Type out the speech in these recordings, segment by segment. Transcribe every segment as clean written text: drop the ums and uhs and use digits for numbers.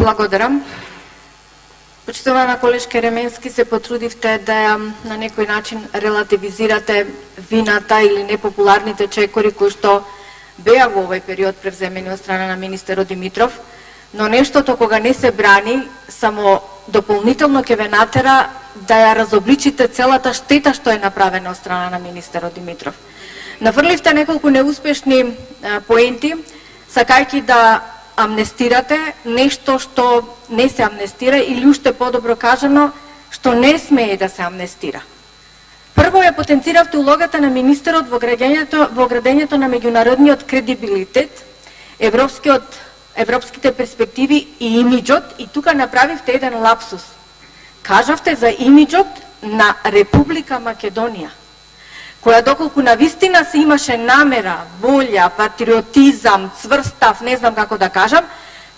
Благодарам. Почитувана колешке Ременски, се потрудивте да ја на некој начин релативизирате вината или непопуларните чекори кои што беа во овој период превземени од страна на министерот Димитров, но нештото кога не се брани, само дополнително ќе ве натера да ја разобличите целата штета што е направена од страна на министерот Димитров. Наврливте неколку неуспешни поенти, сакајќи да амнестирате нешто што не се амнестира или уште подобро кажано, што не смее да се амнестира. Прво ја потенциравте улогата на министерот во градењето на меѓународниот кредибилитет, европските перспективи и имиджот, и тука направивте еден лапсус. Кажавте за имиджот на Република Македонија, која доколку навистина се имаше намера, волја, патриотизам, цврстав, не знам како да кажам,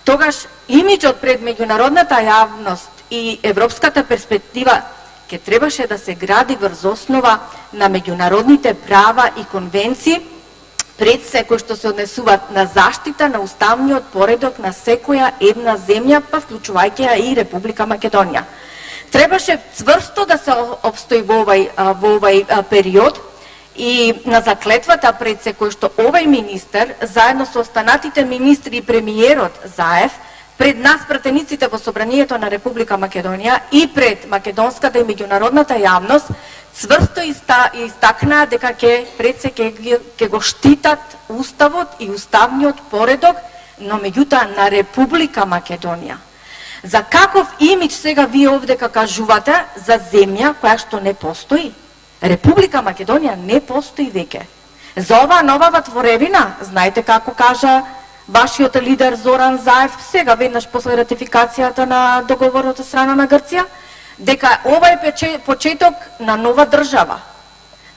тогаш имиджот пред меѓународната јавност и европската перспектива ќе требаше да се гради врз основа на меѓународните права и конвенции, пред се кои што се однесуваат на заштита на уставниот поредок на секоја една земја, па вклучувајќи ја и Република Македонија. Требаше цврсто да се обстои во овај период и на заклетвата пред се кој што овај министер, заедно со останатите министри и премиерот Заев, пред нас пратениците во Собранието на Република Македонија и пред македонската и меѓународната јавност, цврсто истакнаа дека ќе го штитат уставот и уставниот поредок, но меѓутоа на Република Македонија. За каков имидж сега вие овде кажувате за земја која што не постои? Република Македонија не постои веќе. За оваа нова творевина, знаете како кажа вашиот лидер Зоран Заев сега веднаш после ратификацијата на договорот од страна на Грција, дека ова е почеток на нова држава,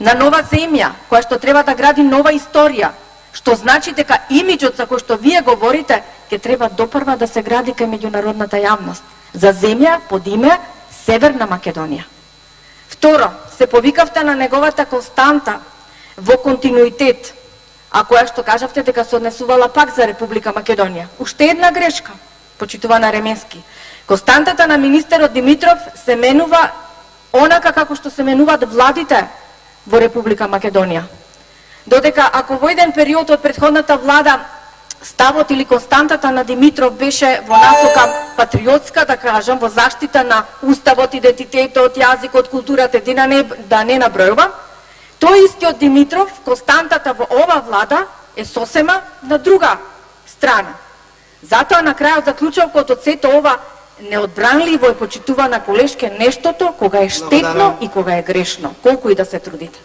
на нова земја, која што треба да гради нова историја, што значи дека имиджот за кој што вие говорите ќе треба допрва да се гради кај меѓународната јавност за земја под име Северна Македонија. Второ, се повикавте на неговата константа во континуитет, а која што кажавте дека се однесувала пак за Република Македонија. Уште една грешка, почитувана Ременски. Константата на министерот Димитров се менува онака како што се менуваат владите во Република Македонија. Додека ако во еден период од претходната влада ставот или константата на Димитров беше во насока патриотска, да кажам, во заштита на уставот, идентитетот, јазикот, културата, да не набројувам, тој истиот Димитров, константата во ова влада е сосема на друга страна. Затоа на крајот заклучокот од сето ова неодбранливо е почитувана колешке нештото кога е штетно и кога е грешно, колку и да се трудите.